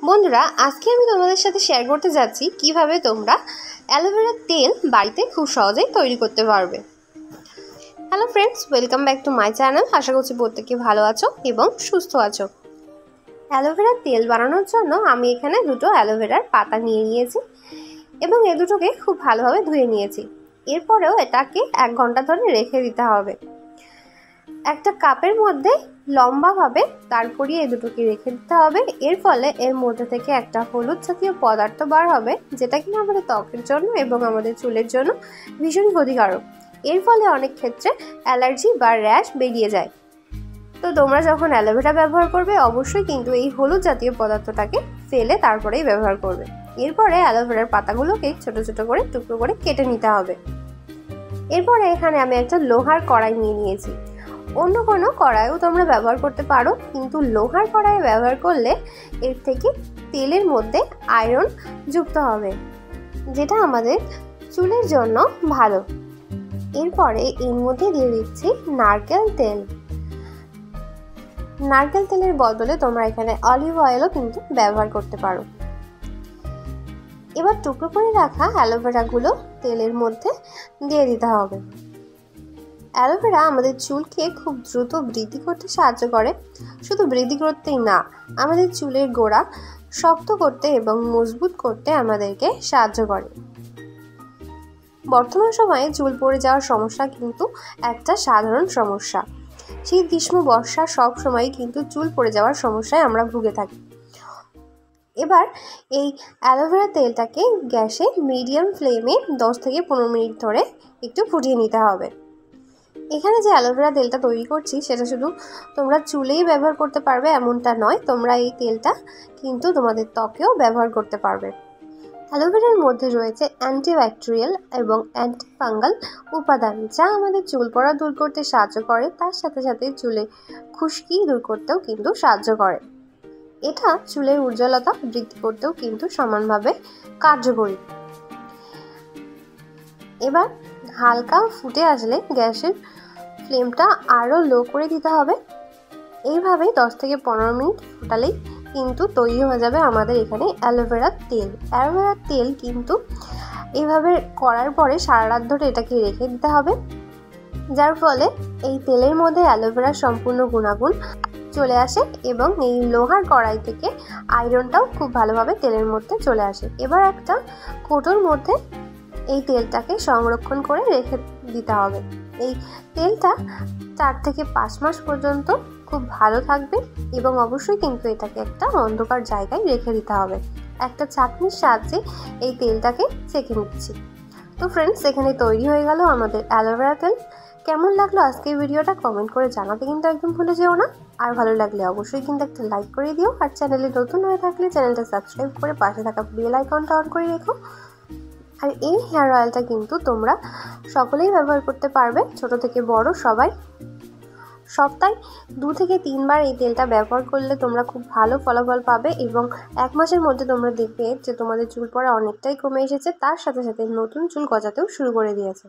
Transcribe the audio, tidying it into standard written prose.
বন্ধুরা, আজকে আমি তোমাদের সাথে শেয়ার করতে যাচ্ছি কিভাবে তোমরা অ্যালোভেরা তেল বাড়িতে খুব সহজেই তৈরি করতে পারবে। Hello friends, welcome back to my channel. আশা করছি প্রত্যেকে ভালো আছো এবং সুস্থ আছো। অ্যালোভেরা তেল বানানোর জন্য আমি এখানে দুটো অ্যালোভেরার পাতা নিয়ে নিয়েছি এবং এ দুটোকে খুব ভালোভাবে ধুয়ে নিয়েছি। এরপরেও এটাকে 1 ঘন্টা ধরে রেখে দিতে হবে। একটা কাপের মধ্যে লম্বাভাবে তারপরে এই দুটোকে রেখে দিতে হবে। এর ফলে এর মধ্যে থেকে একটা হলুদ জাতীয় পদার্থ বার হবে, যেটা কিনা আমাদের ত্বকের জন্য এবং আমাদের চুলের জন্য ভীষণ ক্ষতিকারক। এর ফলে অনেক ক্ষেত্রে অ্যালার্জি বা র্যাশ বেরিয়ে যায়। তো তোমরা যখন অ্যালোভেরা ব্যবহার করবে অবশ্যই কিন্তু এই হলুদ জাতীয় পদার্থটাকে ফেলে তারপরেই ব্যবহার করবে। এরপরে অ্যালোভেরার পাতাগুলোকে ছোট ছোট করে টুকরো করে কেটে নিতে হবে। এরপরে এখানে আমি একটা লোহার কড়াই নিয়ে নিয়েছি। অন্য কোনো কড়াইও তোমরা ব্যবহার করতে পারো, কিন্তু লোহার কড়াই ব্যবহার করলে এর থেকে তেলের মধ্যে আয়রন যুক্ত হবে, যেটা আমাদের চুলের জন্য ভালো। এরপরে এর মধ্যে দিয়ে দিচ্ছি নারকেল তেল। নারকেল তেলের বদলে তোমরা এখানে অলিভ অয়েলও কিন্তু ব্যবহার করতে পারো। এবার টুকরো করে রাখা অ্যালোভেরাগুলো তেলের মধ্যে দিয়ে দিতে হবে। অ্যালোভেরা আমাদের চুলকে খুব দ্রুত বৃদ্ধি করতে সাহায্য করে। শুধু বৃদ্ধি করতেই না, আমাদের চুলের গোড়া শক্ত করতে এবং মজবুত করতে আমাদেরকে সাহায্য করে। বর্তমান সময়ে চুল পড়ে যাওয়ার সমস্যা কিন্তু একটা সাধারণ সমস্যা। শীত, গ্রীষ্ম, বর্ষা সব সময় কিন্তু চুল পড়ে যাওয়ার সমস্যায় আমরা ভুগে থাকি। এবার এই অ্যালোভেরা তেলটাকে গ্যাসে মিডিয়াম ফ্লেমে 10 থেকে 15 মিনিট ধরে একটু ফুটিয়ে নিতে হবে। এখানে যে অ্যালোভেরা তেলটা তৈরি করছি সেটা শুধু তোমরা চুলেই ব্যবহার করতে পারবে এমনটা নয়, তোমরা এই তেলটা কিন্তু তোমাদের ত্বকেও ব্যবহার করতে পারবে। অ্যালোভেরার মধ্যে রয়েছে অ্যান্টিব্যাকটেরিয়াল এবং অ্যান্টিফাঙ্গাল উপাদান, যা আমাদের চুল পড়া দূর করতে সাহায্য করে, তার সাথে সাথে চুলে খুশকি দূর করতেও কিন্তু সাহায্য করে। এটা চুলের উজ্জ্বলতা বৃদ্ধি করতেও কিন্তু সমানভাবে কার্যকরী। এবার হালকা ফুটে আসলে গ্যাসের ফ্লেমটা আরও লো করে দিতে হবে। এইভাবেই 10 থেকে 15 মিনিট ফোটালেই কিন্তু তৈরি হয়ে যাবে আমাদের এখানে অ্যালোভেরার তেল। অ্যালোভেরার তেল কিন্তু এইভাবে করার পরে সারা রাত ধরে এটাকে রেখে দিতে হবে, যার ফলে এই তেলের মধ্যে অ্যালোভেরার সম্পূর্ণ গুণাগুণ চলে আসে এবং এই লোহার কড়াই থেকে আয়রনটাও খুব ভালোভাবে তেলের মধ্যে চলে আসে। এবার একটা কৌটোর মধ্যে এই তেলটাকে সংরক্ষণ করে রেখে দিতে হবে। এই তেলটা 4 থেকে 5 মাস পর্যন্ত খুব ভালো থাকবে এবং অবশ্যই কিন্তু এটাকে একটা অন্ধকার জায়গায় রেখে দিতে হবে। একটা চাটনির সাহায্যে এই তেলটাকে ছেঁকে নিচ্ছি। তো ফ্রেন্ডস, এখানে তৈরি হয়ে গেল আমাদের অ্যালোভেরা তেল। কেমন লাগলো আজকের ভিডিওটা কমেন্ট করে জানাতে কিন্তু একদম ভুলে যেও না। আর ভালো লাগলে অবশ্যই কিন্তু একটা লাইক করে দিও, আর চ্যানেলে নতুন হয়ে থাকলে চ্যানেলটা সাবস্ক্রাইব করে পাশে থাকা বেল আইকনটা অন করে রেখো। আর এই হেয়ার অয়েলটা কিন্তু তোমরা সকলেই ব্যবহার করতে পারবে, ছোট থেকে বড় সবাই। সপ্তাহে 2 থেকে 3 বার এই তেলটা ব্যবহার করলে তোমরা খুব ভালো ফলাফল পাবে এবং 1 মাসের মধ্যে তোমরা দেখবে যে তোমাদের চুল পড়া অনেকটাই কমে এসেছে, তার সাথে সাথে নতুন চুল গজাতেও শুরু করে দিয়েছে।